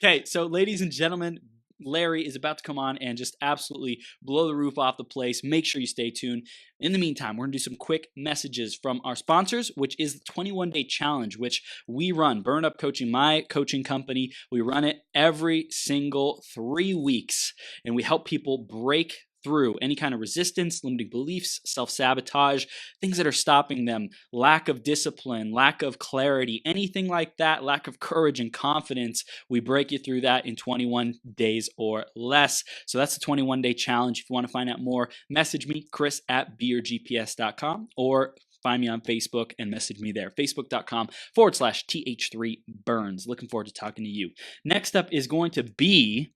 Okay, so ladies and gentlemen, Larry is about to come on and just absolutely blow the roof off the place. Make sure you stay tuned. In the meantime, we're going to do some quick messages from our sponsors, which is the 21-day challenge, which we run. Burn Up Coaching, my coaching company. We run it every single 3 weeks, and we help people break through any kind of resistance, limiting beliefs, self-sabotage, things that are stopping them, lack of discipline, lack of clarity, anything like that, lack of courage and confidence. We break you through that in 21 days or less. So that's the 21-day challenge. If you want to find out more, message me, chris@beyourgps.com, or find me on Facebook and message me there. Facebook.com/TH3Burns. Looking forward to talking to you. Next up is going to be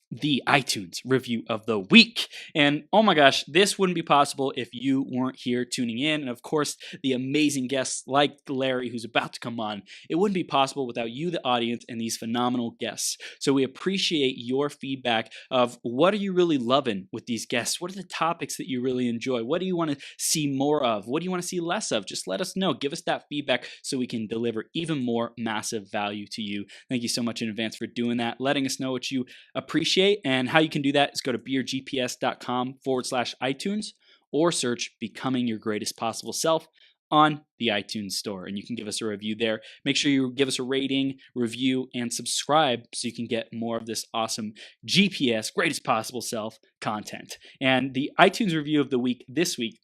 the iTunes review of the week. And oh my gosh, this wouldn't be possible if you weren't here tuning in. And of course, the amazing guests like Larry, who's about to come on. It wouldn't be possible without you, the audience, and these phenomenal guests. So we appreciate your feedback of what are you really loving with these guests? What are the topics that you really enjoy? What do you want to see more of? What do you want to see less of? Just let us know. Give us that feedback so we can deliver even more massive value to you. Thank you so much in advance for doing that, letting us know what you appreciate. And how you can do that is go to beyourgps.com/iTunes or search Becoming Your Greatest Possible Self on the iTunes store. And you can give us a review there. Make sure you give us a rating, review, and subscribe so you can get more of this awesome GPS, Greatest Possible Self content. And the iTunes review of the week this week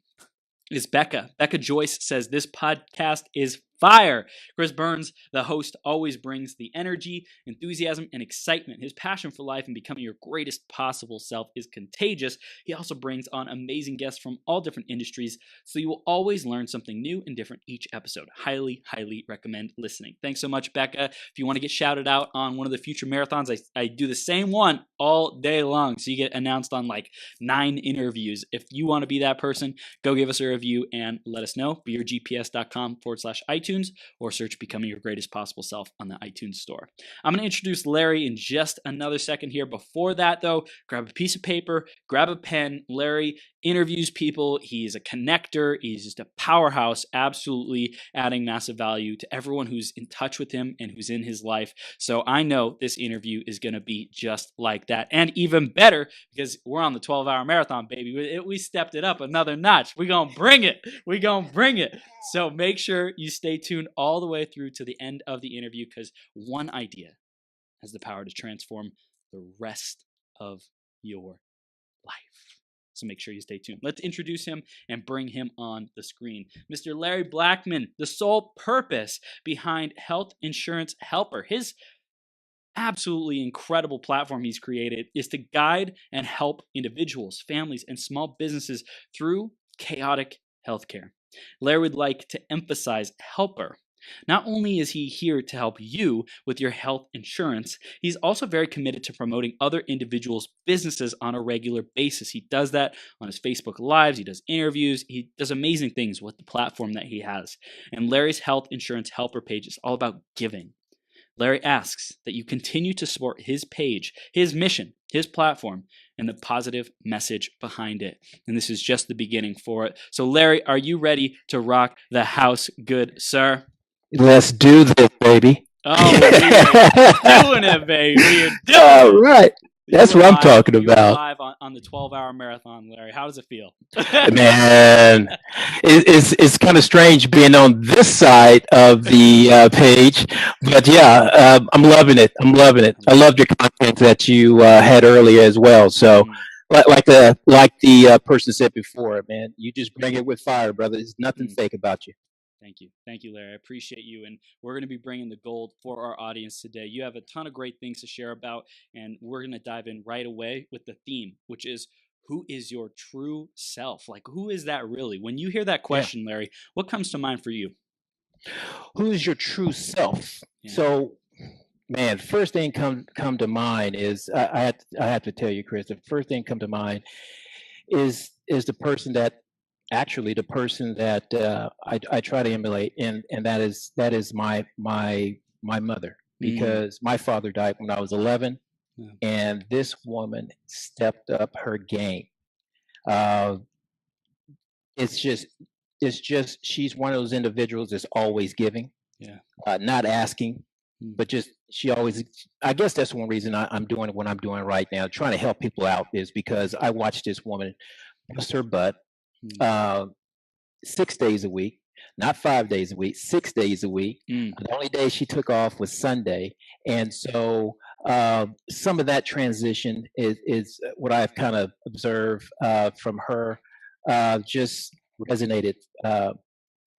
is Becca. Becca Joyce says, this podcast is fire. Chris Burns, the host, always brings the energy, enthusiasm, and excitement. His passion for life and becoming your greatest possible self is contagious. He also brings on amazing guests from all different industries, so you will always learn something new and different each episode. Highly, highly recommend listening. Thanks so much, Becca. If you want to get shouted out on one of the future marathons, I do the same one all day long, so you get announced on like 9 interviews. If you want to be that person, go give us a review and let us know. beyourgps.com/iTunes or search Becoming Your Greatest Possible Self on the iTunes store. I'm going to introduce Larry in just another second here. Before that, though, grab a piece of paper, grab a pen. Larry interviews people. He's a connector. He's just a powerhouse, absolutely adding massive value to everyone who's in touch with him and who's in his life. So I know this interview is going to be just like that, and even better because we're on the 12-hour marathon, baby. We stepped it up another notch. We're going to bring it. We're going to bring it. So make sure you stay tuned all the way through to the end of the interview, because one idea has the power to transform the rest of your life. So make sure you stay tuned. Let's introduce him and bring him on the screen. Mr. Larry Blackmon, the sole purpose behind Health Insurance Helper. His absolutely incredible platform he's created is to guide and help individuals, families, and small businesses through chaotic healthcare. Larry would like to emphasize helper. Not only is he here to help you with your health insurance, he's also very committed to promoting other individuals' businesses on a regular basis. He does that on his Facebook Lives, he does interviews, he does amazing things with the platform that he has. And Larry's Health Insurance Helper page is all about giving. Larry asks that you continue to support his page, his mission, his platform, and the positive message behind it. And this is just the beginning for it. So Larry, are you ready to rock the house, good sir? Let's do this, baby. Oh, we are doing it, baby. We are doing All it. right. That's what I'm talking You about. were live on the 12-hour marathon, Larry. How does it feel? Man, it's kind of strange being on this side of the page, but yeah, I'm loving it. I'm loving it. I loved your content that you had earlier as well. So, like the person said before, man, you just bring it with fire, brother. There's nothing fake about you. Thank you, Larry. I appreciate you, and we're going to be bringing the gold for our audience today. You have a ton of great things to share about, and we're going to dive in right away with the theme, which is, who is your true self? Like, who is that really? When you hear that question, Larry, what comes to mind for you? Who is your true self? Yeah. So, man, first thing come to mind is I have to tell you, Chris. The first thing come to mind is the person that I try to emulate, and that is my mother, because my father died when I was 11, and this woman stepped up her game. It's just she's one of those individuals that's always giving, not asking, Mm. but just she always. I guess that's one reason I'm doing what I'm doing right now, trying to help people out, is because I watched this woman bust her butt Mm. uh, 6 days a week, not 5 days a week, 6 days a week. Mm. The only day she took off was Sunday, and so some of that transition is what I've kind of observed from her. Just resonated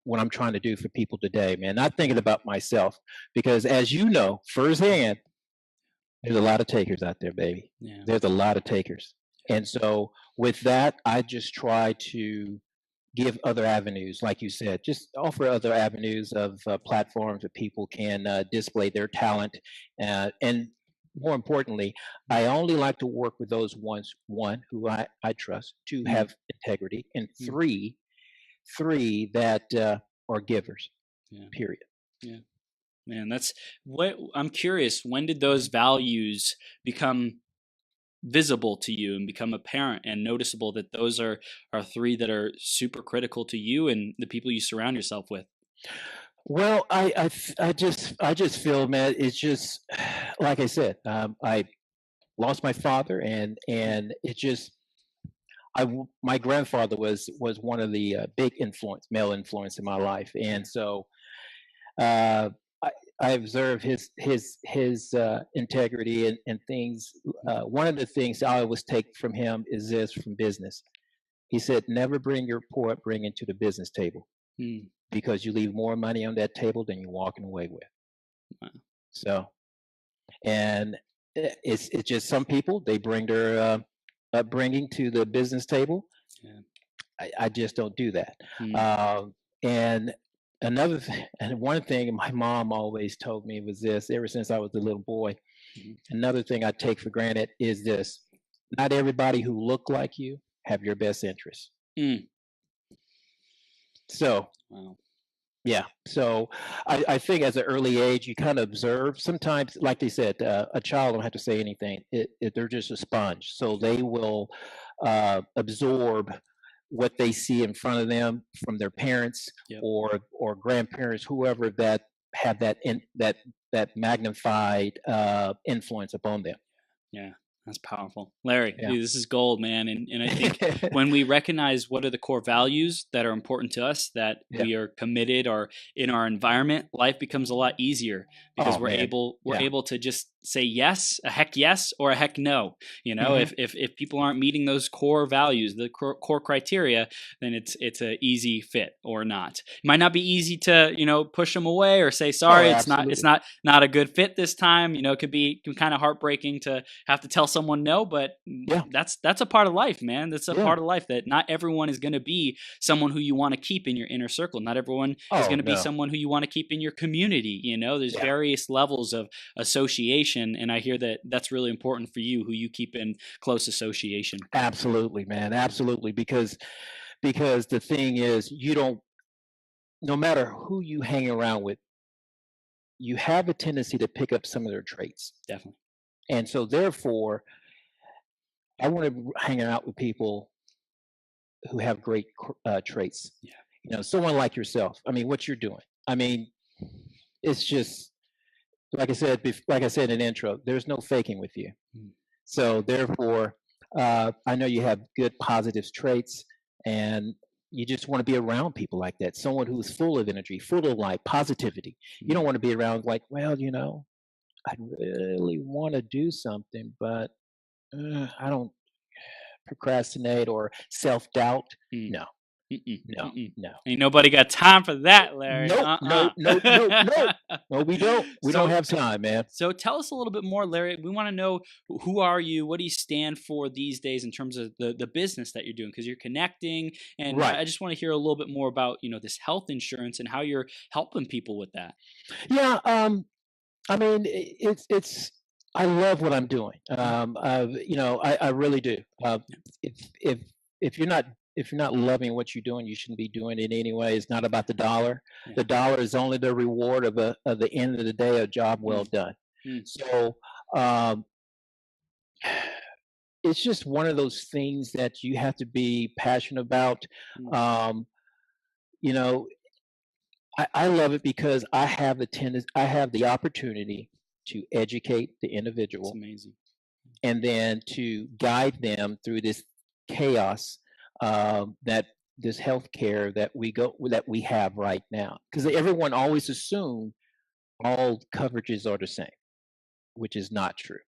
what I'm trying to do for people today, man. Not thinking about myself, because as you know firsthand, there's a lot of takers out there, baby. Yeah. There's a lot of takers, and so with that, I just try to give other avenues, like you said, just offer other avenues of platforms that people can display their talent. And more importantly, I only like to work with those ones, one, who I trust, two, Mm. have integrity, and Mm. three that are givers, Yeah. period. Yeah. Man, that's what I'm curious. When did those values become visible to you and become apparent and noticeable that those are three that are super critical to you and the people you surround yourself with? Well, I just feel, man, it's just like I said, I lost my father, and it just my grandfather was one of the big male influence in my life, and so uh, I, I observe his integrity and things. One of the things I always take from him is this from business. He said, "Never bring your poor upbringing to the business table, Mm. because you leave more money on that table than you're walking away with." Wow. So, and it's just some people, they bring their upbringing to the business table. Yeah. I just don't do that. Mm. And and one thing my mom always told me was this, ever since I was a little boy. Mhm. Another thing I take for granted is this: not everybody who look like you have your best interests. Mm. So Wow. yeah, so I think as an early age you kind of observe. Sometimes, like they said, a child don't have to say anything. They're just a sponge, so they will absorb what they see in front of them from their parents Yep. or grandparents, whoever that have that magnified influence upon them. Yeah, that's powerful. Larry, Yeah. dude, this is gold, man. And I think when we recognize what are the core values that are important to us, that Yeah. we are committed or in our environment, life becomes a lot easier because Oh man. we're Yeah. able to just say yes, a heck yes, or a heck no. You know, Hmm. if people aren't meeting those core values, the core criteria, then it's a easy fit or not. It might not be easy to, push them away or say Oh, sorry, it's absolutely. not a good fit this time. It could be kind of heartbreaking to have to tell someone no, but Yeah. that's a part of life, man. That's a Yeah. part of life that not everyone is going to be someone who you want to keep in your inner circle. Not everyone is Oh going to be no. someone who you want to keep in your community. There's Yeah. various levels of association, and I hear that that's really important for you, who you keep in close association. Absolutely, man. Absolutely. Because the thing is, you don't, no matter who you hang around with, you have a tendency to pick up some of their traits. Definitely. And so therefore, I want to hang out with people who have great traits. Yeah. Someone like yourself. I mean, what you're doing. I mean, it's just like I said in the intro, there's no faking with you. Mm. So therefore, I know you have good positive traits, and you just want to be around people like that. Someone who's full of energy, full of life, positivity. You don't Mm. want to be around like, well, I really want to do something, but I don't procrastinate or self doubt. Mm. No, Mm-mm. no, Mm-mm. no. Ain't nobody got time for that, Larry. Nope, no, no, no, no. No, we don't. We don't so have time, man. So tell us a little bit more, Larry. We want to know, who are you? What do you stand for these days in terms of the business that you're doing? Because you're connecting, and Right. I just want to hear a little bit more about this health insurance and how you're helping people with that. Yeah. I mean, it's. I love what I'm doing. Mm. I really do. Yeah. If if if you're not loving what you're doing, you shouldn't be doing it anyway. It's not about the dollar. Yeah. The dollar is only the reward of the end of the day, a job well Mm. done. Mm. So um, it's just one of those things that you have to be passionate about. Mm. Um, you know, I love it because I have the opportunity to educate the It's individual amazing. and then to guide them through this chaos that this healthcare that we have right now. Because everyone always assumes all coverages are the same, which is not true.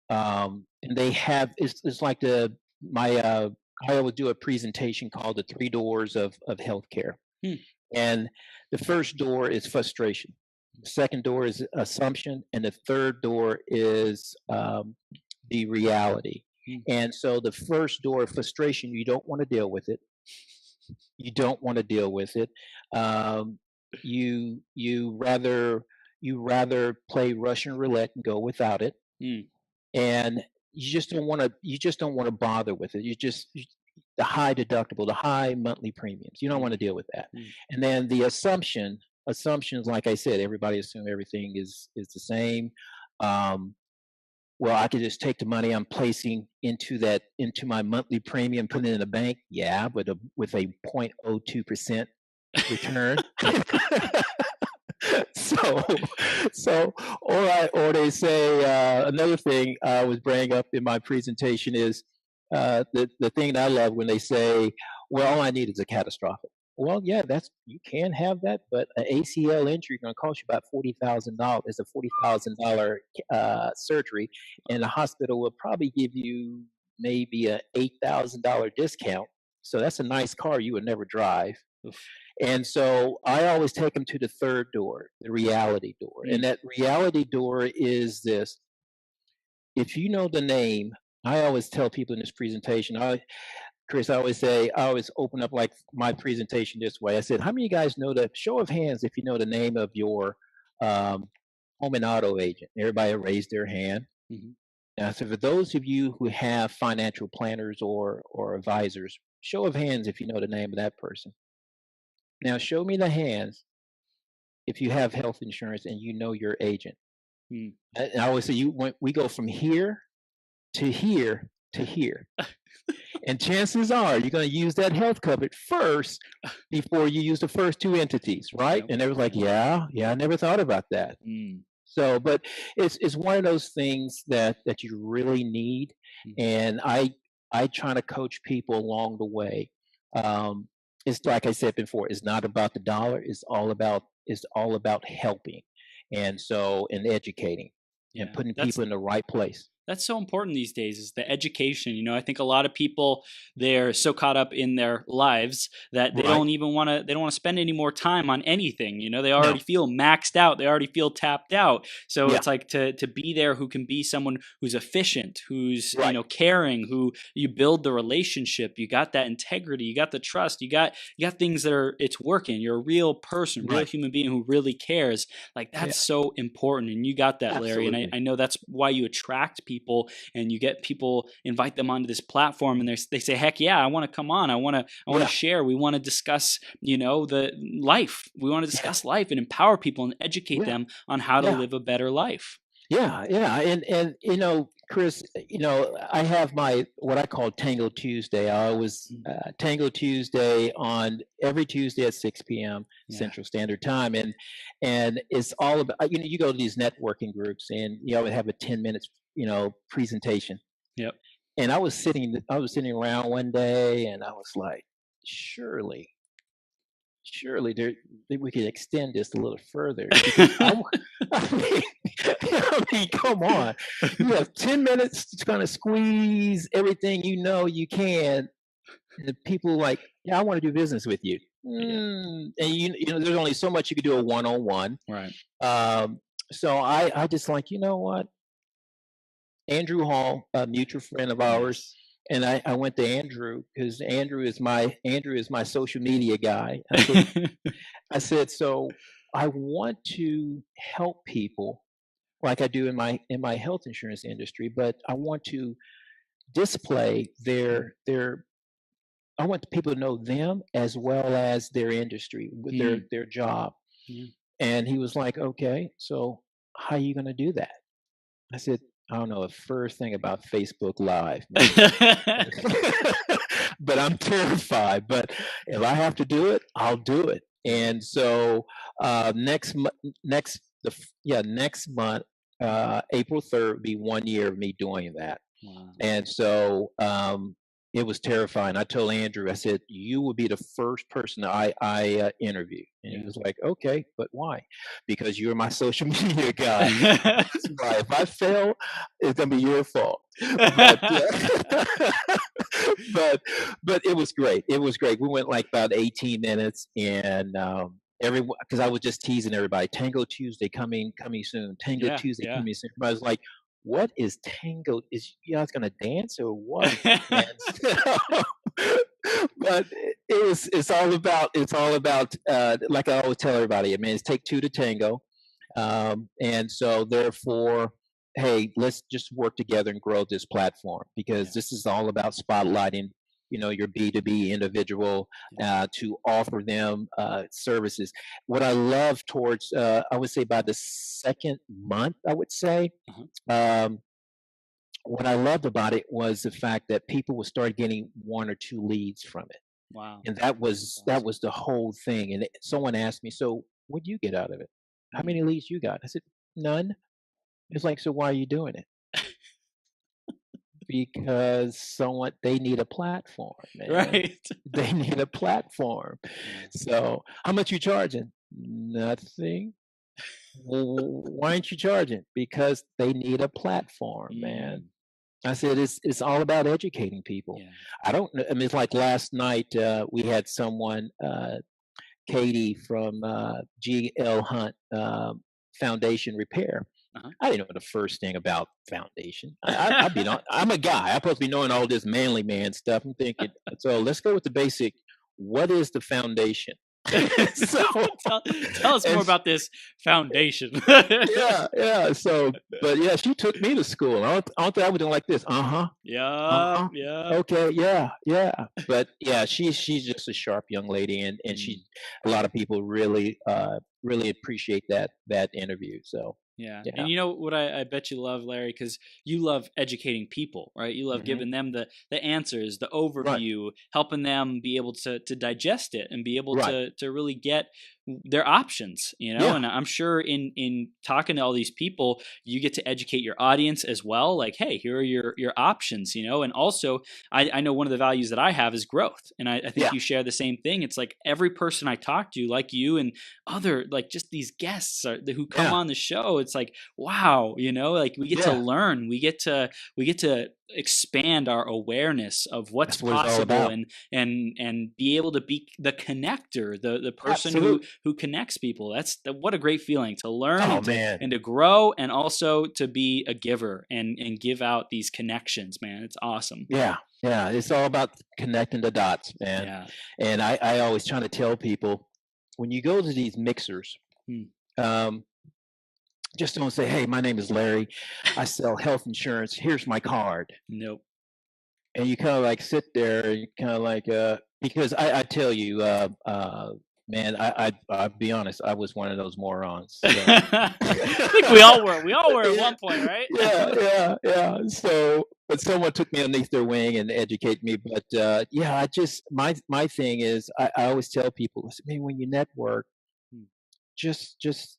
And they have it's like the my I would do a presentation called the three doors of healthcare. Hmm. And the first door is frustration. The second door is assumption, and the third door is the reality. Hmm. And so the first door of frustration, you don't want to deal with it. You don't want to deal with it. Um, you rather play Russian roulette and go without it, Hmm. and you just don't want to bother with it. The high deductible, the high monthly premiums. You don't want to deal with that. Hmm. And then the assumptions, like I said, everybody assume everything is the same. Um, well, I could just take the money I'm placing into my monthly premium, put it in the bank. Yeah, but with a 0.02% return. so or they say another thing I was bringing up in my presentation is the thing that I love when they say, well, all I need is a catastrophic. Well, yeah, that's you can have that, but an ACL injury is going to cost you about $40,000. It's a $40,000 surgery, and the hospital will probably give you maybe a $8,000 discount. So that's a nice car you would never drive. Oof. And so I always take them to the third door, the reality door. Hmm. And that reality door is this. If you know the name, I always tell people in this presentation, Chris, I always open up like my presentation this way. I said, how many of you guys know the show of hands if you know the name of your um, home and auto agent? Everybody raised their hand. Hmm. Now, so for those of you who have financial planners or advisors, show of hands if you know the name of that person. Now, show me the hands if you have health insurance and you know your agent. Hmm. And I always say we go from here to here to here. And chances are you're going to use that health coverage first before you use the first two entities, right? Yep. And they was like, yeah, I never thought about that. Hmm. So, but it's one of those things that you really need, and I try to coach people along the way. It's like I said before, it's not about the dollar. It's all about helping, and educating, and Yeah. putting That's people in the right place. that's so important these days is the education. I think a lot of people, they're so caught up in their lives that they Right? don't want to spend any more time on anything. They already No. feel maxed out, they already feel tapped out. So Yeah. it's like to be there who can be someone who's efficient, who's Right. caring, who you build the relationship, you got that integrity, you got the trust, you got things that are it's working. You're a real person, real Right. human being who really cares. Like Yeah. that's so important, and you got that, Larry. And Absolutely. I know that's why you attract people, and you get people, invite them onto this platform, and they say, heck yeah, I want to come on, I want to Yeah. share, we want to discuss the life, we want to Yeah. discuss life and empower people and educate Yeah. them on how to Yeah. live a better life. Yeah, and Chris, I have my what I call Tango Tuesday. I always Tango Tuesday on every Tuesday at 6 p.m. Yeah. Central Standard Time, and it's all about you go to these networking groups, and you always have a 10 minutes presentation. Yep. And I was sitting around one day, and I was like, surely we could extend this a little further because I mean, I mean, come on. You have 10 minutes to kind of squeeze everything you can. And the people like, yeah, I want to do business with you. Yeah. And there's only so much you can do a one-on-one. Right. So I just like, you know what? Andrew Hall, a mutual friend of ours, and I went to Andrew because Andrew is my social media guy. I said, so I want to help people like I do in my health insurance industry, but I want to display their I want the people to know them as well as their industry with their job. Yeah. And he was like, okay, so how are you going to do that? I said, I don't know a first thing about Facebook Live, but I'm terrified. But if I have to do it, I'll do it. And so next month, next month, April 3rd, would be 1 year of me doing that. Wow. And so it was terrifying. I told Andrew, I said, "You will be the first person I interview." And he Yeah. was like, "Okay, but why?" Because you're my social media guy. That's why. If I fail, it's gonna be your fault. But but but it was great. It was great. We went like about 18 minutes, and everyone, because I was just teasing everybody. Tango Tuesday coming soon. Tango Yeah. Tuesday Yeah. coming soon. I was like, what is tango? Is you guys gonna dance or what? And so, but it's all about like I always tell everybody. I mean, it's take two to tango, and so therefore, hey, let's just work together and grow this platform because Yeah. this is all about spotlighting. Your B2B individual to offer them services. What I love towards, I would say by the second month, I would say, Uh-huh. um, what I loved about it was the fact that people would start getting one or two leads from it, Wow. and that That's was that awesome. was the whole thing. And someone asked me, "So, what do you get out of it? How Mm. many leads you got?" I said, "None." It's like, "So why are you doing it?" Because someone they need a platform, man. Right. They need a platform. Yeah. So, how much you charging? Nothing. Well, why aren't you charging? Because they need a platform, man. Mm. I said it's all about educating people. Yeah. I don't know. I mean, it's like last night we had someone, Katie from GL Hunt Foundation Repair. Uh-huh. I didn't know the first thing about foundation. I'm a guy. I'm supposed to be knowing all this manly man stuff. I'm thinking, so let's go with the basic. What is the foundation? So tell us more and about this foundation. yeah. So, but yeah, she took me to school. I don't think I would do like this. Yeah. Uh-huh. Yeah. Okay, yeah. But yeah, she's just a sharp young lady, and Mm. a lot of people really appreciate that interview. So Yeah. And yeah. you know what I bet you love, Larry, because you love educating people, right? You love Hmm. giving them the answers, the Right, overview, helping them be able to digest it and be able right. to really get their options, Yeah, and I'm sure in talking to all these people, you get to educate your audience as well. Like, hey, here are your options, and also I know one of the values that I have is growth. And I think yeah, you share the same thing. It's like every person I talk to, like you and other, like just these guests who come yeah, on the show, it's like, wow, like we get to yeah. learn, we get to expand our awareness of what's That's what it's all possible, about. and be able to be the connector, the person who Absolutely. who connects people. What a great feeling to learn Oh and to man. and to grow, and also to be a giver and give out these connections, man. It's awesome. Yeah, yeah. It's all about connecting the dots, man. Yeah. And I always try to tell people when you go to these mixers, Hmm. um, just don't say, "Hey, my name is Larry. I sell health insurance. Here's my card." Nope. And you kind of like sit there and you kind of like because I tell you man, I'll be honest, I was one of those morons. So I think we all were at yeah, one point, right? yeah. So, but someone took me underneath their wing and educated me. But yeah, I just my thing is I always tell people, I mean, when you network, Hmm. just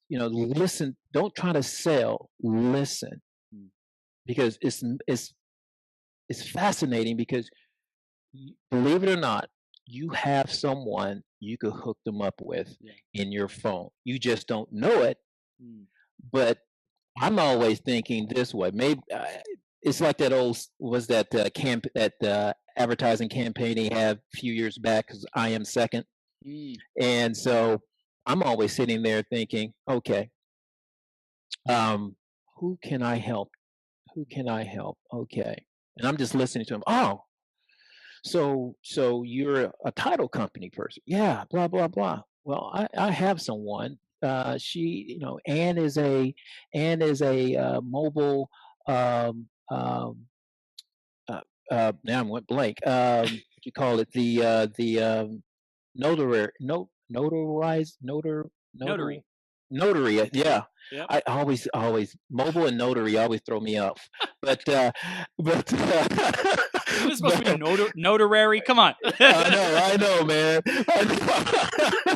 listen. Don't try to sell. Listen, Hmm. because it's fascinating because believe it or not, you have someone you could hook them up with Yeah. in your phone. You just don't know it, Hmm. but I'm always thinking this way. Maybe it's like that old was that advertising campaign he had a few years back. Because I am second, Hmm. and so I'm always sitting there thinking, okay, um, who can I help? Who can I help? Okay, and I'm just listening to him. Oh, so you're a title company person? Yeah, blah blah blah. Well, I have someone. She, Anne is a mobile. Um, um, now I went blank. What you call it? The notary, notarized, notar, notary, Notary. Notary, yeah. Yep. I always mobile and notary always throw me off. But but Isn't it supposed to be but notary? Come on. I know, man. I know.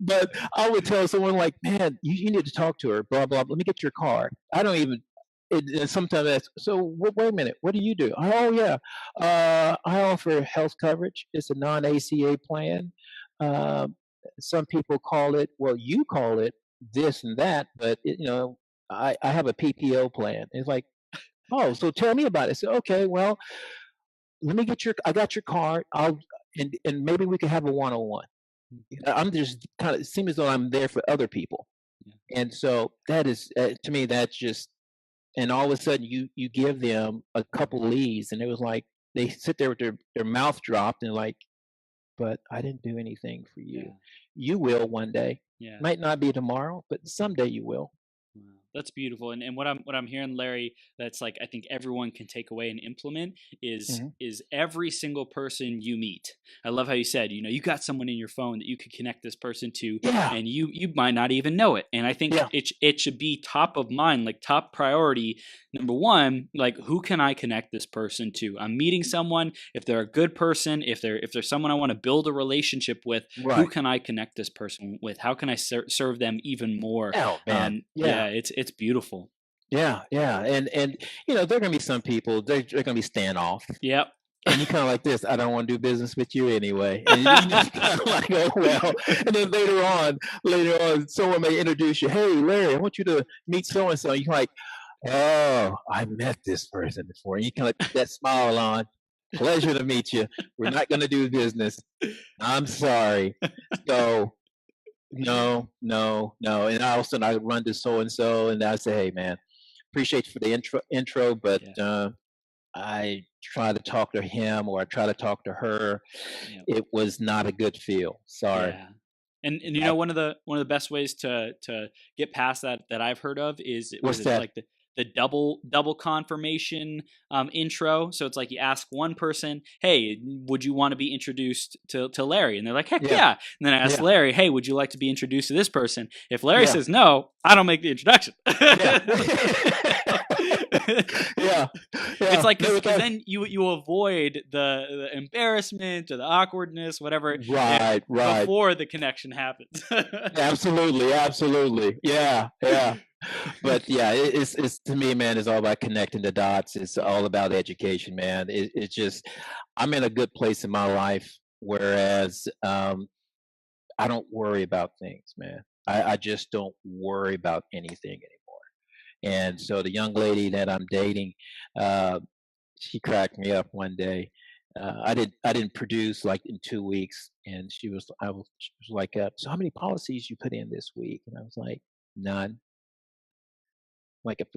But I would tell someone like, man, you need to talk to her. Blah blah. Let me get your card. I don't even. And sometimes that's so. Wait a minute. What do you do? Oh yeah, I offer health coverage. It's a non-ACA plan. Um, some people call it. Well, you call it this and that, but I have a PPO plan. It's like, oh, so tell me about it. So okay, well, let me get your. I got your card. And maybe we can have a one-on-one. I'm just kind of, it seems as though I'm there for other people, Yeah. and so that is to me that's just. And all of a sudden you give them a couple leads, and it was like they sit there with their mouth dropped and like, but I didn't do anything for you. Yeah. You will one day. Yeah. Might not be tomorrow, but someday you will. Wow, that's beautiful. And what I'm hearing, Larry, that's like I think everyone can take away and implement Hmm. is every single person you meet. I love how you said, you got someone in your phone that you could connect this person to, Yeah, and you might not even know it. And I think yeah, it should be top of mind, like top priority. Number one, like who can I connect this person to? I'm meeting someone. If they're a good person, if they're someone I want to build a relationship with, who right. can I connect this person with? How can I serve them even more? Oh man, Yeah, yeah, it's beautiful. yeah. And there are gonna be some people they're gonna be standoff. Yep. And you kind of like this, I don't want to do business with you anyway. And you just kind of like, oh well. And then later on, someone may introduce you. Hey, Larry, I want you to meet so and so. You're like, oh, I met this person before. And you kind of put that smile on. Pleasure to meet you. We're not going to do business. I'm sorry. So no, no, no. And all of a sudden, I run to so and so, and I say, hey, man, appreciate you for the intro, but Yeah. I try to talk to him or I try to talk to her. Yep. It was not a good feel. Sorry. Yeah. And I, one of the best ways to get past that I've heard of is was what's it that? like the double confirmation intro. So it's like you ask one person, hey, would you want to be introduced to Larry? And they're like, heck Yeah, yeah. And then I ask yeah, Larry, hey, would you like to be introduced to this person? If Larry yeah, says no, I don't make the introduction. yeah, yeah, It's yeah. like No, because then you avoid the embarrassment or the awkwardness, whatever, right, right. before the connection happens. Absolutely, absolutely. Yeah, yeah. But yeah, it's to me, man. It's all about connecting the dots. It's Yeah. all about education, man. It's just I'm in a good place in my life, whereas I don't worry about things, man. I just don't worry about anything anymore. And so the young lady that I'm dating, uh, she cracked me up one day. I didn't produce like in 2 weeks, and she was like, so how many policies you put in this week? And I was like, none. Like if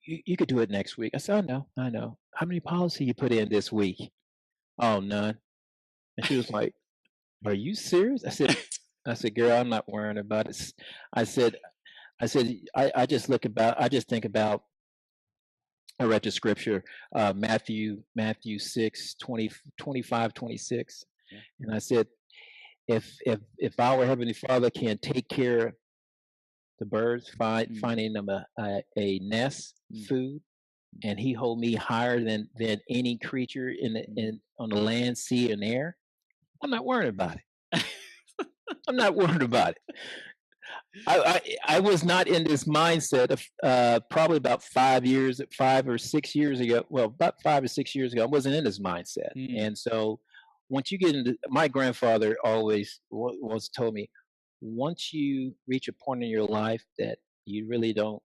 you could do it next week. I said, I know. How many policy you put in this week? Oh, none. And she was like, are you serious? I said, girl, I'm not worrying about it. I said, I just think about I read the scripture, Matthew 6, 20, 25, 26. Yeah. And I said, if our Heavenly Father can take care of the birds, Mm, finding them a nest, mm, food, and he hold me higher than any creature mm. in on the land, sea, and air, I'm not worried about it. I'm not worried about it. I was not in this mindset of probably about 5 years, 5 or 6 years ago. Well, about 5 or 6 years ago, I wasn't in this mindset. Mm, And so once you get into, my grandfather always was told me, once you reach a point in your life that you really don't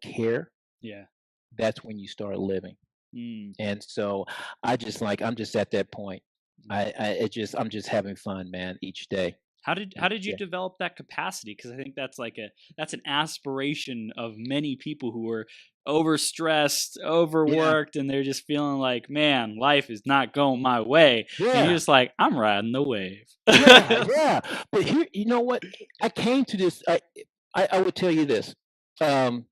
care, yeah. that's when you start living. Mm, And so I'm just at that point. yeah. I'm just having fun, man, each day. How did you Yeah. develop that capacity? Because I think that's an aspiration of many people who are overstressed, Yeah. overworked, and they're just feeling like, man, life is not going my way. And you're Yeah. just like, I'm riding the wave. Yeah, yeah. But here, you know what? I came to this. I would tell you this. Um,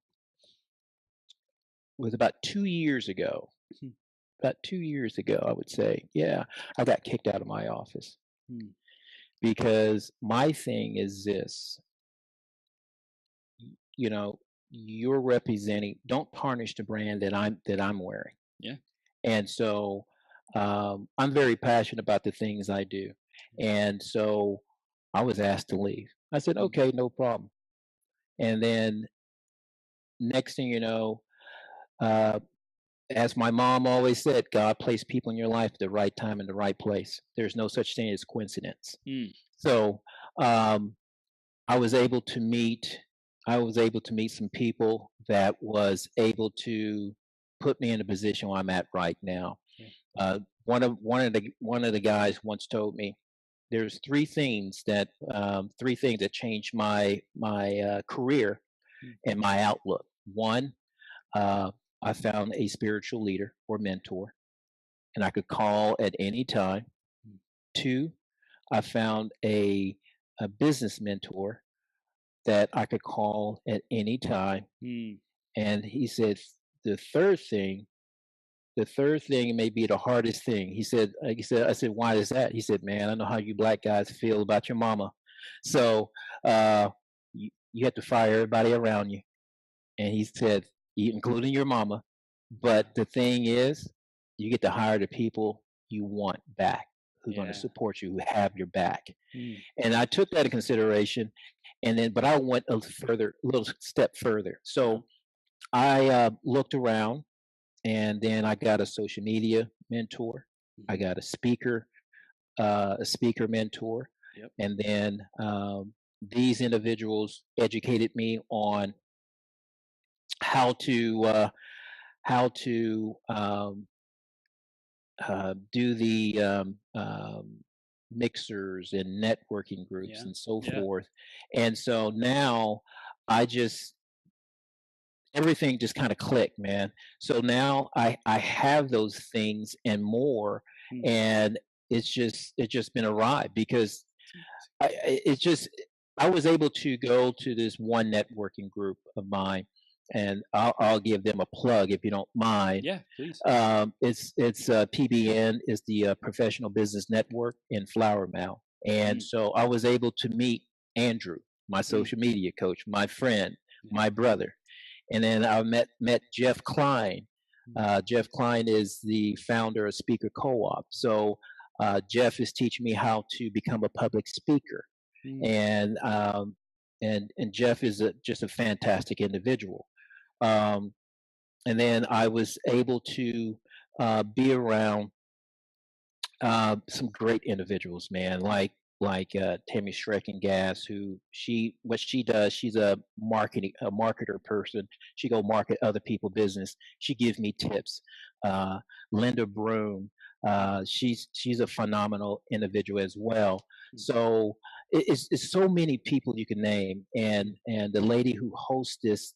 was about 2 years ago. About 2 years ago, I would say. Yeah, I got kicked out of my office, Mm, because my thing is this, you know, you're representing, don't tarnish the brand that I'm wearing. Yeah. And so I'm very passionate about the things I do. And so I was asked to leave. I said, Mm. okay, no problem. And then next thing you know, uh, as my mom always said, God placed people in your life at the right time in the right place. There's no such thing as coincidence. Mm. So um, I was able to meet I was able to meet some people that was able to put me in a position where I'm at right now. Yeah. One of the guys once told me there's three things that changed my career Mm. and my outlook. One, uh, I found a spiritual leader or mentor, and I could call at any time. Mm. Two, I found a business mentor that I could call at any time. Mm. And he said, the third thing, the third thing may be the hardest thing. I said, why is that? He said, man, I know how you black guys feel about your mama. So you have to fire everybody around you. And he said, including your mama. Yeah. But the thing is, you get to hire the people you want back, who are going to Yeah. support you, who have your back. Mm. And I took that into consideration. And then, but I went a little step further. Yeah. So I looked around, and then I got a social media mentor. I Mhm. got a speaker mentor, Yep. and then these individuals educated me on how to uh, how to do the mixers and networking groups Yeah. and so Yeah. forth. And so now I just everything just kind of clicked, man. So now I have those things and more, Mm. and it's just been a ride because it's just I was able to go to this one networking group of mine, and I'll give them a plug if you don't mind. Yeah. Please. It's PBN is the Professional Business Network in Flower Mound, and Mm. so I was able to meet Andrew, my Mm. social media coach, my friend, Yeah. my brother, and then I met Jeff Klein. Mm. Jeff Klein is the founder of Speaker Co-op. So Jeff is teaching me how to become a public speaker, Mm. and Jeff is just a fantastic individual. Um, and then I was able to be around some great individuals, man, like Tammy Gas, who what she does, she's a marketer person. She go market other people business. She gives me tips. Uh, Linda Broom, she's a phenomenal individual as well. Mm. So it's so many people you can name, and the lady who hosts this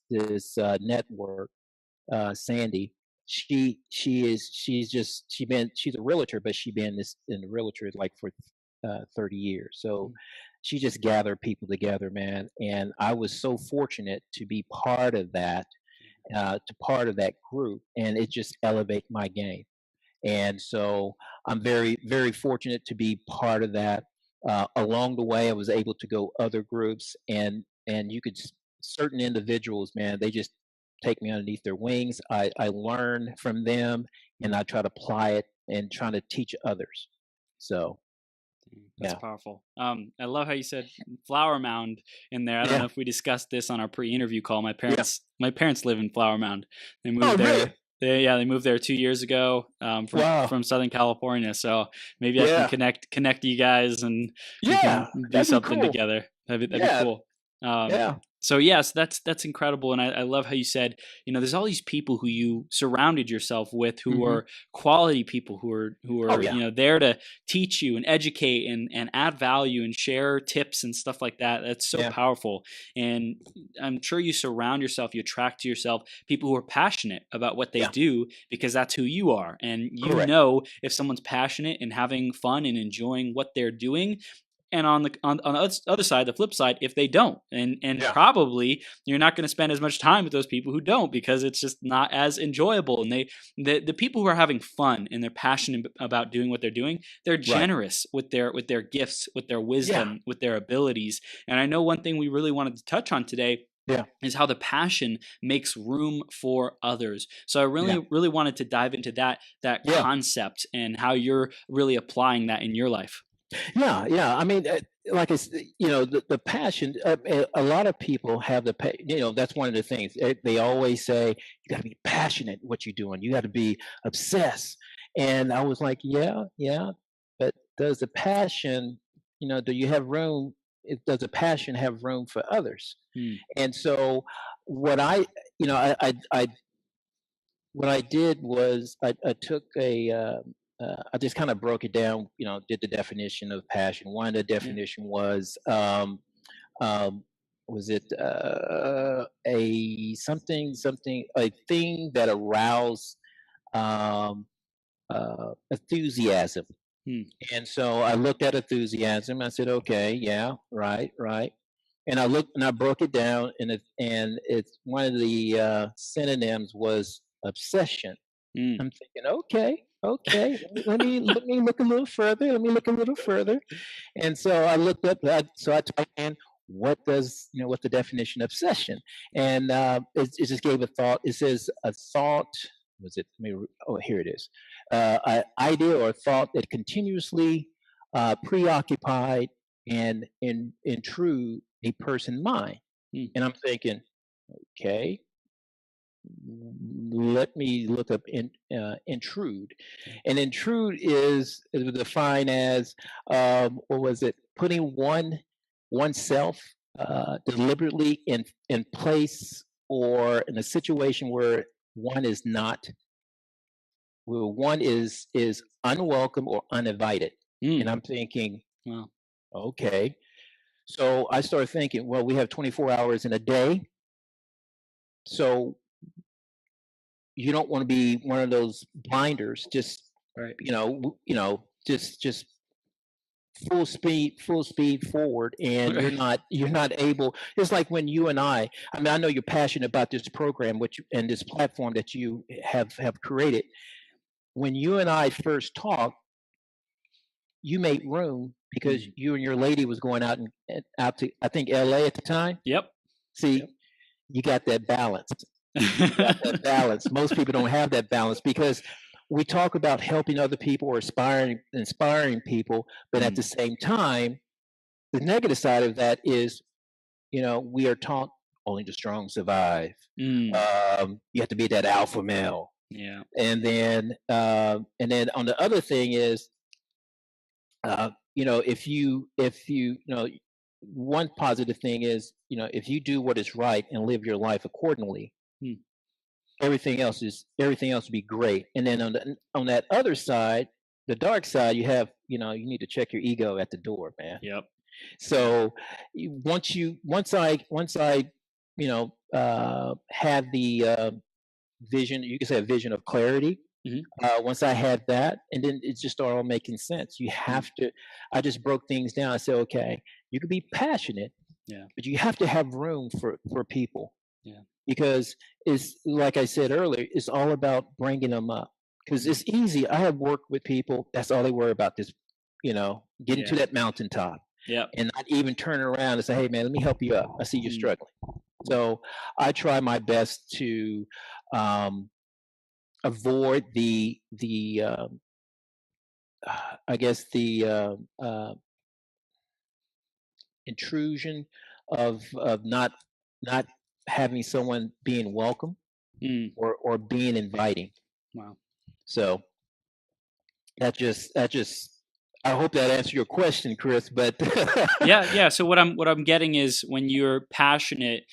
network, Sandy, she's a realtor, but she been this in the realtor like for 30 years. So Mm. she just gathered people together, man. And I was so fortunate to be part of that, to part of that group, and it just elevate my game. And so I'm very, very fortunate to be part of that. Along the way, I was able to go other groups, and you could certain individuals, man, they just take me underneath their wings. I learn from them, and Mm. I try to apply it and trying to teach others. So That's yeah, powerful. I love how you said Flower Mound in there. I don't know yeah, if we discussed this on our pre-interview call. My yeah. parents live in Flower Mound. They Oh, moved really? there. They moved there 2 years ago. Wow. From Southern California. So maybe I can Yeah, connect you guys, and we yeah. can do That'd be something cool. together. That'd be Yeah, cool. Um, yeah, so yes, that's incredible, and I love how you said, there's all these people who you surrounded yourself with, who hmm, are quality people, who oh are yeah, there to teach you and educate and add value and share tips and stuff like that. That's so yeah, powerful. And I'm sure you surround yourself, you attract to yourself people who are passionate about what they yeah. do, because that's who you are. And Correct. if someone's passionate and having fun and enjoying what they're doing, and on the other side, the flip side, if they don't, and Yeah. probably you're not going to spend as much time with those people who don't, because it's just not as enjoyable. And the people who are having fun and they're passionate about doing what they're doing, they're Right. generous with their gifts, with their Yeah. wisdom, with their abilities. And I know one thing we really wanted to touch on today Yeah. is how the passion makes room for others. So I Yeah. really wanted to dive into that Yeah. concept and how you're really applying that in your life. Yeah. I mean, like the passion. A lot of people have that's one of the things they always say. You got to be passionate what you're doing. You got to be obsessed. And I was like, yeah. But does the passion, do you have room? Does the passion have room for others? Hmm. And so, what what I did was I took I just kind of broke it down, did the definition of passion. One of the Yeah. definition um, was it a thing that aroused um, enthusiasm. Hmm. And so I looked at enthusiasm. I said, okay, yeah, right. And I looked and I broke it down, and it's one of the synonyms was obsession. Hmm. I'm thinking, okay, let me look a little further. Let me look a little further. And so I looked up. So I typed in what's the definition of obsession, and it just gave a thought. It says a thought. Was it? Oh, here it is. An idea or thought that continuously preoccupied and intrude a person's mind. Hmm. And I'm thinking, okay, let me look up intrude. And intrude is defined as what was it? Putting oneself deliberately in place or in a situation where one is not where one is unwelcome or uninvited. Hmm. And I'm thinking, Wow. okay. So I started thinking, well, we have 24 hours in a day. So you don't want to be one of those blinders, just Right. just full speed forward, and Right. you're not able. It's like when you and I mean, I know you're passionate about this program, and this platform that you have created. When you and I first talked, you made room because Hmm. you and your lady was going out to, I think, LA at the time. Yep. See, Yep. you got that balance. Got that balance. Most people don't have that balance because we talk about helping other people or inspiring people, but at Hmm. the same time, the negative side of that is, we are taught only the strong survive. Hmm. You have to be that alpha male, Yeah. and then on the other thing is, if one positive thing is, if you do what is right and live your life accordingly, Hmm. everything else would be great. And then on that other side, the dark side, you have, you need to check your ego at the door, man. Yep. So once I had the vision, you can say a vision of clarity. Hmm. Once I had that, and then it just started all making sense. You Hmm. have to. I just broke things down. I said, okay, you can be passionate, Yeah. but you have to have room for people. Yeah. Because it's like I said earlier, it's all about bringing them up. Because Hmm. it's easy. I have worked with people. That's all they worry about. Getting to Yeah. that mountaintop, Yep. and not even turn around and say, hey, man, let me help you up. I see you're Hmm. struggling. So I try my best to avoid I guess intrusion of not having someone being welcome Hmm. or being inviting. Wow. So that just I hope that answered your question, Chris. But Yeah. So what I'm getting is, when you're passionate,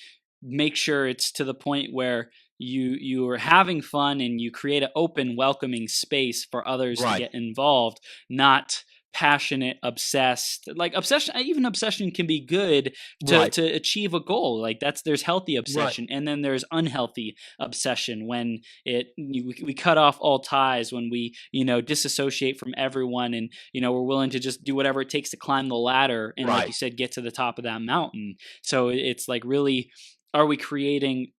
make sure it's to the point where you are having fun and you create an open, welcoming space for others to right, get involved, not passionate, obsessed. Like obsession, even obsession can be good Right. to achieve a goal. Like there's healthy Right. obsession, and then there's unhealthy obsession when we cut off all ties, when we disassociate from everyone, and we're willing to just do whatever it takes to climb the ladder, and like you Right. said, get to the top of that mountain. So it's like, really, are we creating,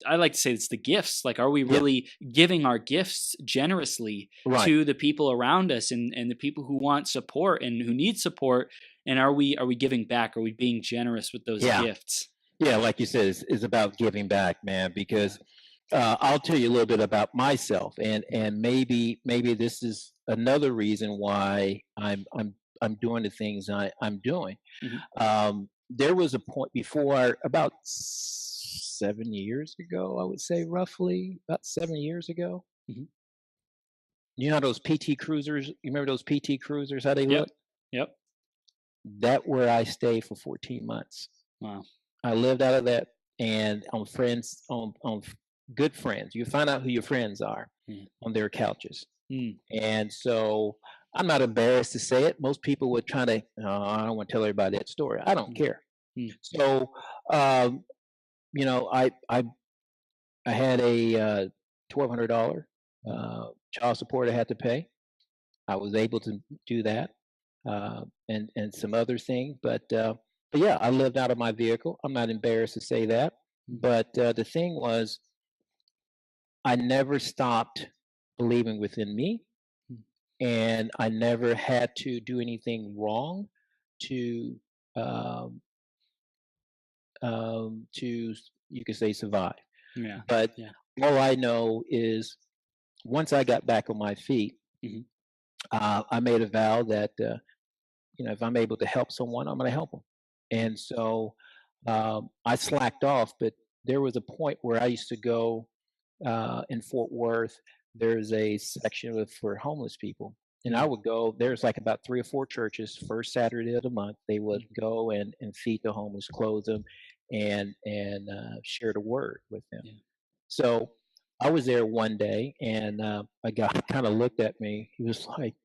I like to say it's the gifts. Like, are we Yeah. really giving our gifts generously Right. to the people around us, and the people who want support and who need support? And are we giving back? Are we being generous with those Yeah. gifts? Yeah, like you said, it's about giving back, man. Because I'll tell you a little bit about myself, and maybe this is another reason why I'm doing the things I'm doing. Hmm. There was a point before, about 7 years ago, I would say, roughly about 7 years ago. Hmm. You know those PT Cruisers? You remember those PT Cruisers? How they Yep. look? Yep. That where I stayed for 14 months. Wow. I lived out of that, and on friends, good friends. You find out who your friends are Mm. on their couches. Mm. And so I'm not embarrassed to say it. Most people would kind of, oh, I don't want to tell everybody that story. I don't Mm. care. Mm. So, um, I had a $1,200 child support I had to pay. I was able to do that, and some other things. But yeah, I lived out of my vehicle. I'm not embarrassed to say that. Mm. But the thing was, I never stopped believing within me, Mm. and I never had to do anything wrong to um, to, you could say, survive. Yeah. But Yeah. all I know is, once I got back on my feet, Hmm. I made a vow that if I'm able to help someone, I'm going to help them. And so I slacked off, but there was a point where I used to go in Fort Worth. There's a section for homeless people. And I Hmm. would go, there's like about 3 or 4 churches, first Saturday of the month. They would go and feed the homeless, clothe them, and share the word with them. Yeah. So I was there one day, and a guy kind of looked at me. He was like,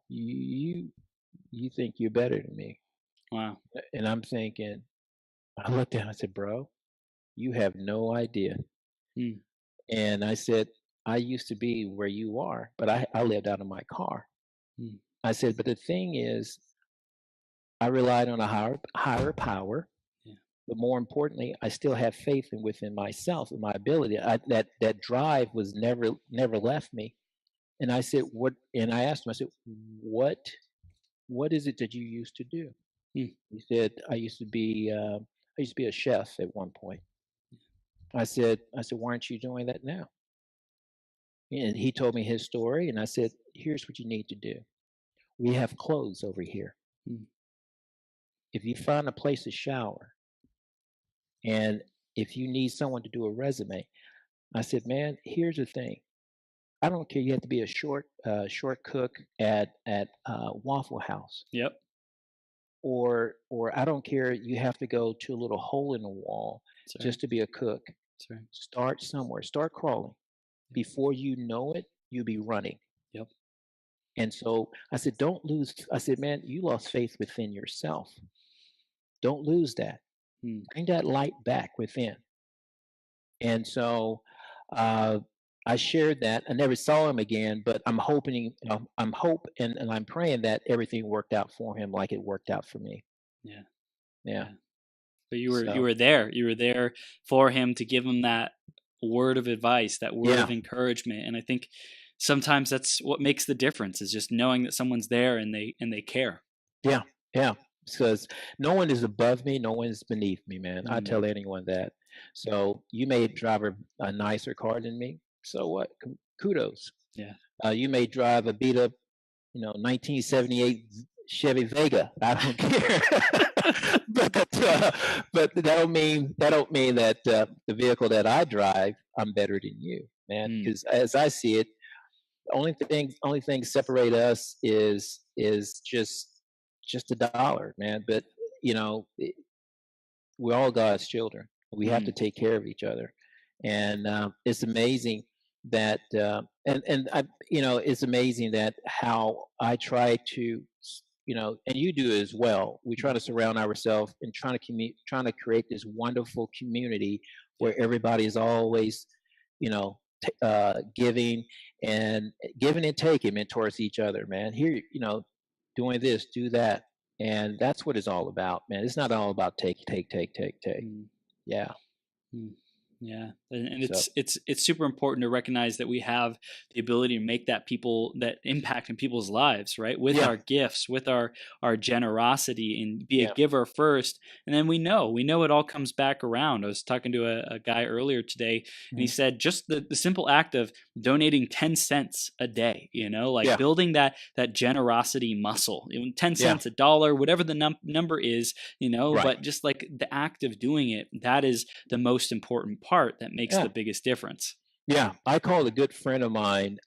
"You, you think you're better than me?" Wow. And I'm thinking, I looked at him. I said, "Bro, you have no idea." Mm. And I said, "I used to be where you are, but I lived out of my car." Mm. I said, "But the thing is, I relied on a higher power. Yeah. But more importantly, I still have faith within myself and my ability. That drive was never left me." And I said, "What?" And I asked him, I said, "What is it that you used to do?" Mm. He said, I used to be a chef at one point." I said, "Why aren't you doing that now?" And he told me his story, and I said, "Here's what you need to do. We have clothes over here. Mm. If you find a place to shower, and if you need someone to do a resume," I said, "Man, here's the thing. I don't care. You have to be a short cook at Waffle House, Yep. or I don't care. You have to go to a little hole in the wall That's right. just to be a cook. That's right. Start somewhere. Start crawling. Before you know it, you'll be running." Yep. And so I said, "Don't lose." I said, "Man, you lost faith within yourself. Don't lose that. Mm. Bring that light back within." And so uh, I shared that. I never saw him again, but I'm hoping, and I'm praying that everything worked out for him like it worked out for me. Yeah. Yeah. Yeah. But you So were there. You were there for him, to give him that word of advice, that word of yeah, encouragement. And I think sometimes that's what makes the difference, is just knowing that someone's there, and they care. yeah, yeah. Because no one is above me, no one is beneath me, man. I Mm. tell anyone that. So you may drive a nicer car than me. So what? Kudos. Yeah. You may drive a beat up, 1978 Chevy Vega. I don't care. But that don't mean that the vehicle that I drive, I'm better than you, man. Mm. Because as I see it, the only thing separate us is just a dollar, man. But you know, we're all God's children. We have to Mm. take care of each other, and it's amazing. that and I, it's amazing that how I try to, and you do as well. We try to surround ourselves and trying to create this wonderful community Yep. where everybody is always, giving and taking, man, towards each other, man. Here, doing this, do that, and that's what it's all about, man. It's not all about take. Mm. Yeah. Mm. Yeah, and So it's super important to recognize that we have the ability to make that impact in people's lives, right? With yeah, our gifts, with our generosity, and be a yeah, giver first, and then we know it all comes back around. I was talking to a guy earlier today, and he mhm, said just the simple act of donating 10 cents a day, like yeah, building that generosity muscle, even 10 yeah. cents, a dollar, whatever the number is, Right. but just like the act of doing it, that is the most important part that makes Yeah. the biggest difference. Yeah. I called a good friend of mine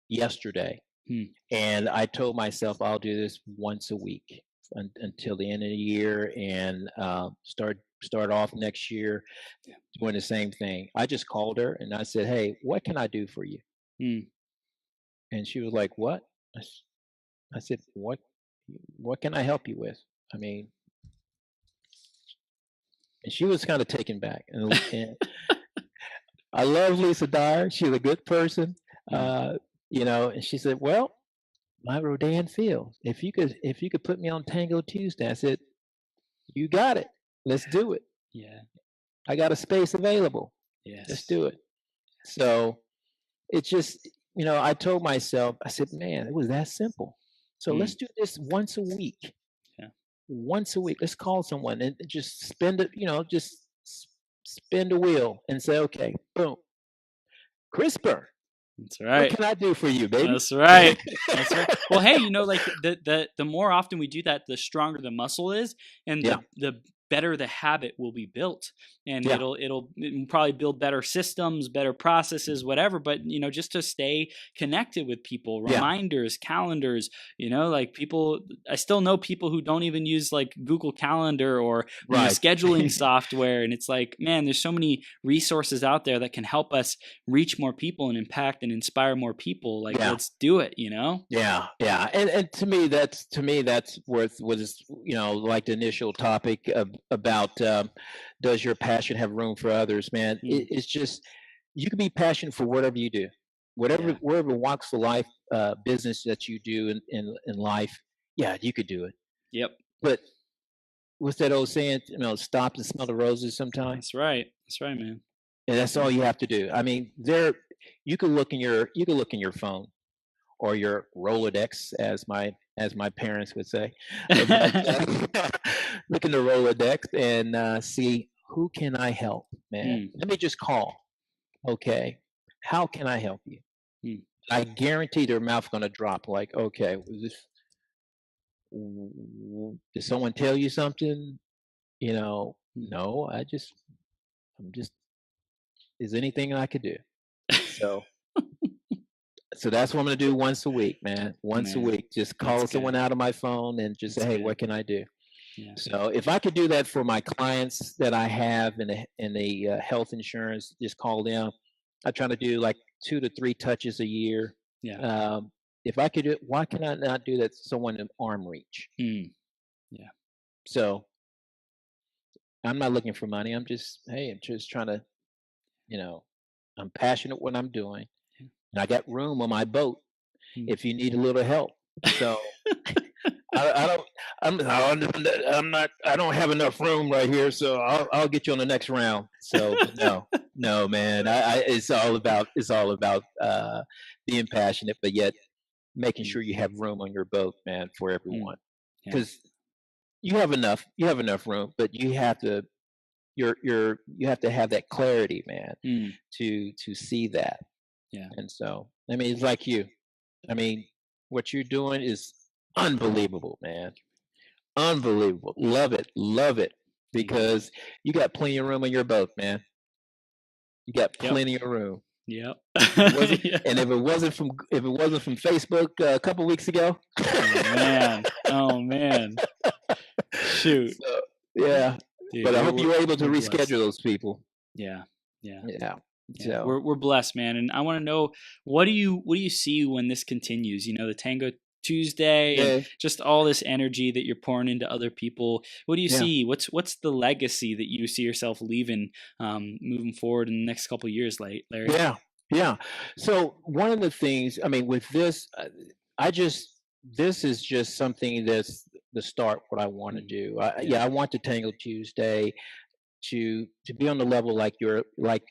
yesterday, Hmm. and I told myself I'll do this once a week until the end of the year, and start off next year Yeah. doing the same thing. I just called her and I said, "Hey, what can I do for you?" Hmm. And she was like, "What?" I said, What can I help you with?" I mean, and she was kind of taken back. And I love Lisa Dyer. She's a good person. Hmm. And she said, "Well, my Rodan Fields, if you could put me on Tango Tuesday." I said, "You got it. Let's do it. Yeah. I got a space available. Let's Yes. do it." So it's just, I told myself, I said, "Man, it was that simple. So Hmm. let's do this once a week. Yeah. Once a week. Let's call someone and just spend it, just spin the wheel and say, okay, boom, CRISPR. That's What right. can I do for you, baby?" That's right. That's right. Well, hey, like the more often we do that, the stronger the muscle is, and Yeah. the better the habit will be built, and Yeah. it'll probably build better systems, better processes, whatever. But just to stay connected with people, Yeah. reminders, calendars. Like people, I still know people who don't even use like Google Calendar or Right. scheduling software, and it's like, man, there's so many resources out there that can help us reach more people and impact and inspire more people. Like, Yeah. let's do it. Yeah, yeah, and to me that's worth was like the initial topic about does your passion have room for others, man? Mm, It's just you can be passionate for whatever you do, yeah. whatever walks of life, business that you do in life. Yeah, you could do it, Yep. but what's that old saying? Stop and smell the roses sometime, That's right. That's right, man. and that's Yeah. all you have to do. I mean, you can look in your phone or your Rolodex, as my parents would say. But look in the Rolodex and see who can I help, man. Mm, Let me just call. Okay, how can I help you? mm, I guarantee their mouth gonna drop. Like, okay, did someone tell you something? mm. No. I'm just. Is anything I could do? So So that's what I'm gonna do once a week, man. Once a Man, week, just that's call someone good. out of my phone and just say, That's "Hey, good. what can I do?" Yeah. So if I could do that for my clients that I have in the health insurance, just call them. I try to do like 2 to 3 touches a year. Yeah. Um, if I could do it, why can I not do that to someone in arm reach? Mm, yeah. So I'm not looking for money. I'm just trying to, you know, I'm passionate what I'm doing, Yeah. and I got room on my boat Mm. if you need a little help. So I don't. I'm not. I don't have enough room right here, so I'll get you on the next round. So, but no, no, man. It's all about being passionate, but yet making Mm, sure you have room on your boat, man, for mm. everyone. Yeah. Because you have enough. You have enough room, but you have to. You have to have that clarity, man, Mm, to see that. yeah. And so, I mean, it's like you. I mean, what you're doing is unbelievable, man. Unbelievable. Love it, Thank you. because you got plenty of room in your boat, man. You got Yep. plenty of room. Yep. It wasn't, and Yeah. if it wasn't from Facebook a couple weeks ago. Oh man. Oh man. Shoot, So, yeah, dude, but I we're hope you we're were able to we're reschedule blessed. those people. Yeah. Yeah. Yeah. Yeah, So we're blessed, man. And I want to know, what do you see when this continues? You know, the Tango Tuesday and yeah, just all this energy that you're pouring into other people. What do you yeah, see? What's the legacy that you see yourself leaving, moving forward in the next couple of years, Larry? yeah, yeah. So one of the things, I mean, with this, I just this is just something that's the start. What I want to Mm, do, yeah. yeah, I want to Tango Tuesday to be on the level like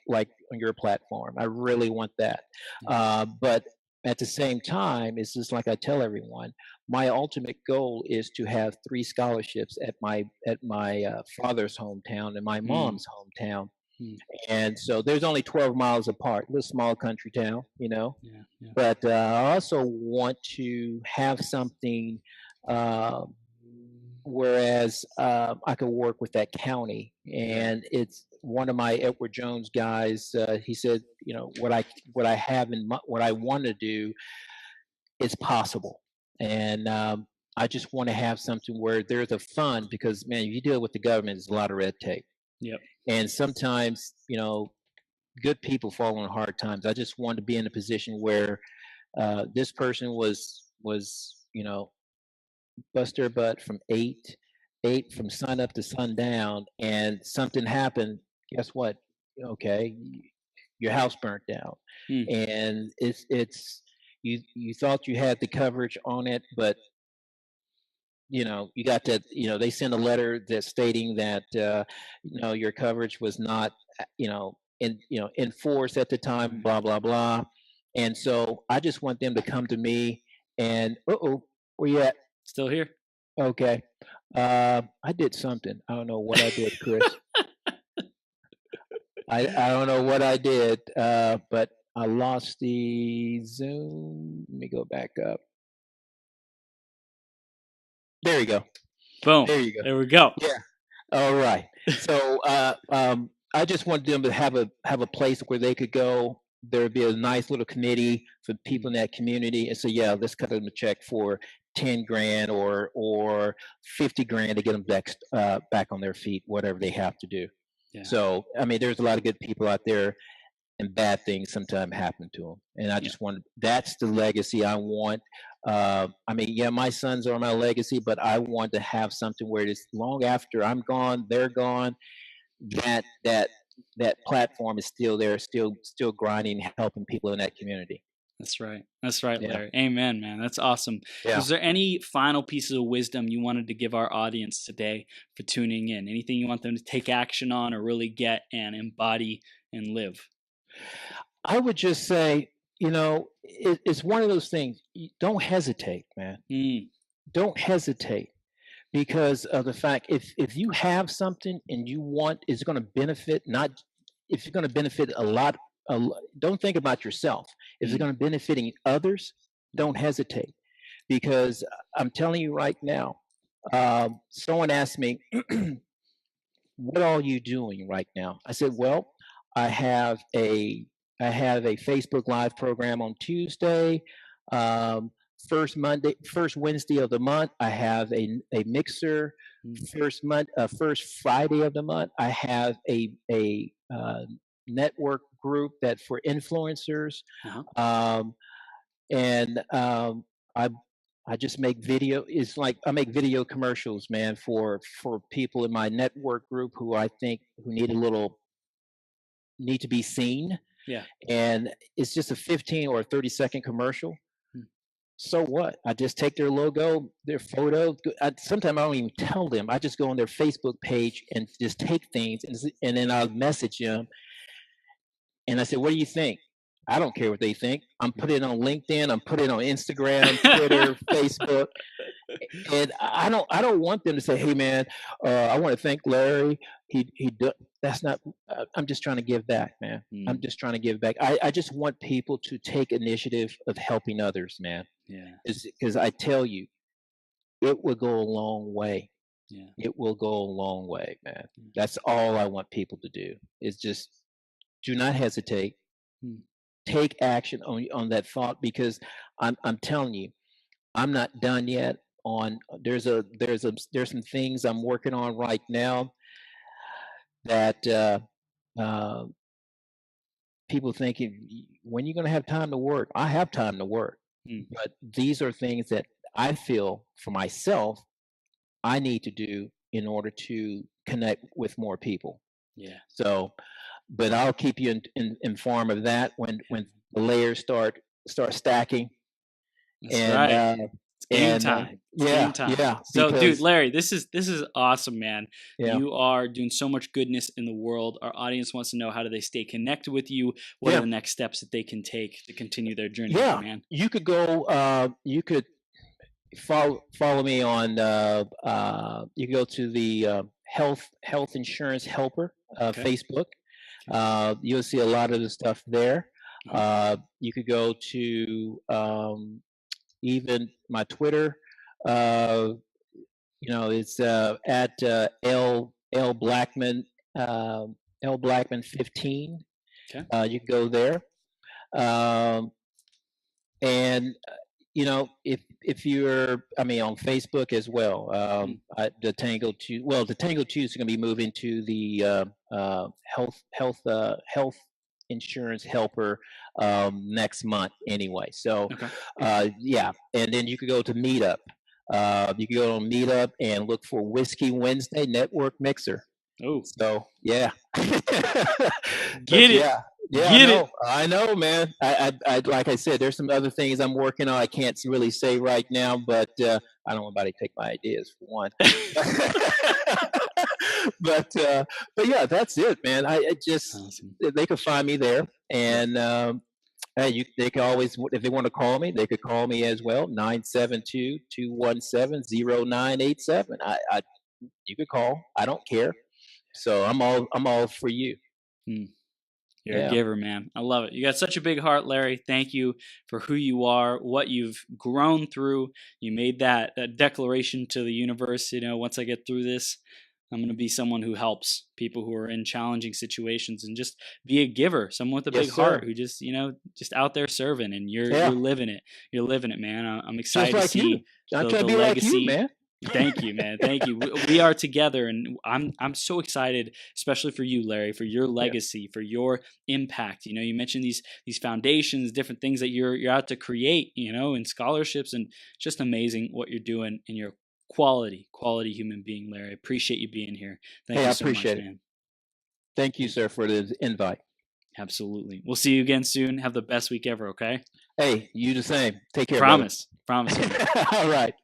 like on your platform. I really want that. Yeah. But at the same time, it's just like I tell everyone, my ultimate goal is to have 3 scholarships at my father's hometown and my Mm, mom's hometown. mm, And so there's only 12 miles apart, little small country town, you know. yeah. Yeah. But I also want to have something. Uh, Whereas I could work with that county, Yeah. and it's one of my Edward Jones guys. He said, you know, what I have in what I want to do is possible, and I just want to have something where there's a fund because man, if you deal with the government, there's a lot of red tape, Yep. and sometimes you know good people fall on hard times. I just want to be in a position where this person was you know bust their butt from eight from sun up to sundown, and something happened. Guess what? Okay, your house burnt down, Mm, and it's you thought you had the coverage on it, but you know you got that. You know they sent a letter that stating that you know your coverage was not you know in force at the time. right. Blah blah blah, and so I just want them to come to me and where you at? Still here. Okay. I did something. I don't know what I did, Chris. I don't know what I did, but I lost the Zoom. Let me go back up. There you go. Boom. There you go. There we go. Yeah. All right. So I just wanted them to have a place where they could go. There would be a nice little committee for people in Mm, that community, and so yeah, let's cut them a check for 10 grand or 50 grand to get them back on their feet, whatever they have to do. yeah. So I mean, there's a lot of good people out there, and bad things sometimes happen to them. And I Yeah. just want that's the legacy I want. I mean, yeah, my sons are my legacy, but I want to have something where it's long after I'm gone, they're gone. That that that platform is still there, still grinding, helping people in that community. That's right. That's right, Yeah, Larry. Amen, man. That's awesome. yeah. Was there any final pieces of wisdom you wanted to give our audience today for tuning in? Anything you want them to take action on or really get and embody and live? I would just say, you know, it's one of those things. Don't hesitate, man. Mm, Don't hesitate because of the fact if you have something and you want it's going to benefit not if you're going to benefit don't think about yourself. If it's mm, going to benefiting others, yeah. don't hesitate because I'm telling you right now. Someone asked me, "What are you doing right now?" I said, "Well, I have a I have a Facebook Live program on Tuesday. Um, first Wednesday of the month, I have a mixer. Mm, First Friday of the month, I have a network group that for influencers, uh-huh. um, and I I just make video. It's like I make video commercials, man, for people in my network group who I think who need to be seen, Yeah. and it's just a 15 or 30-second commercial. Mm, So what? I just take their logo, their photo. Sometimes I don't even tell them. I just go on their Facebook page and just take things, and then I'll message them. And I said, "What do you think?" I don't care what they think. I'm putting it on LinkedIn. I'm putting it on Instagram, Twitter, mm. Facebook, and I don't want them to say, "Hey, man, I want to thank Larry. That's not. I'm just trying to give back, man. I'm Mm, just trying to give back. I just want people to take initiative of helping others, man. yeah. Because I tell you, it will go a long way. Yeah. It will go a long way, man. Mm, That's all I want people to do. Is just do not hesitate. mm, Take action on that thought because I'm telling you, I'm not done yet. On there's some things I'm working on right now that uh, people thinking, when you're going to have time to work? I have time to work, Mm. but these are things that I feel for myself I need to do in order to connect with more people. Yeah. So, but I'll keep you informed of that when the layers start stacking. That's And right. It's game time. It's game yeah, time. yeah, So, dude, because Larry, this is awesome, man. yeah, You are doing so much goodness in the world. Our audience wants to know, how do they stay connected with you? What are yeah, the next steps that they can take to continue their journey with you, yeah. man? You could go. You could follow me on. You can go to the health insurance helper Okay. Facebook. You'll see a lot of the stuff there. Uh-huh. You could go to even my Twitter. Uh, it's at L Blackman L Blackman 15. Okay. You can go there, um, and if you're, I mean, on Facebook as well. Mm. The Tango Two. Well, the Tango Two is going to be moving to the health insurance helper next month anyway. So, Okay. yeah, and then you could go to Meetup. You can go on Meetup and look for Whiskey Wednesday Network Mixer. Oh, So yeah, but get it. yeah, Get it. no, I know, man. Like I said, there's some other things I'm working on. I can't really say right now, but I don't want anybody to take my ideas for one. but but yeah, that's it, man. I just Awesome. they could find me there, Yep. and hey, they can always, if they want to call me, they could call me as well. 972-217-0987. You could call. I don't care. So I'm all for you. Mm. You're a Yeah. giver, man. I love it. You got such a big heart, Larry. Thank you for who you are, what you've grown through. You made that declaration to the universe. Once I get through this, I'm going to be someone who helps people who are in challenging situations, and just be a giver, someone with a Yes, big sir. heart who just out there serving, and you're Yeah. living it. You're living it, man. I'm Just excited to like you. see I'm the trying to be like you, legacy. man. Thank you, man. Thank you. We are together, and I'm so excited, especially for you, Larry, for your Yeah. legacy, for your impact. You mentioned these foundations, different things that you're out to create, and scholarships, and just amazing what you're doing, and your quality human being, Larry. I appreciate you being here. Thank Hey, you I so much, appreciate it. man. Thank you, sir, for the invite. Absolutely. We'll see you again soon. Have the best week ever, okay? Hey, you the same. Take care, brother. Promise. Promise, man. All right.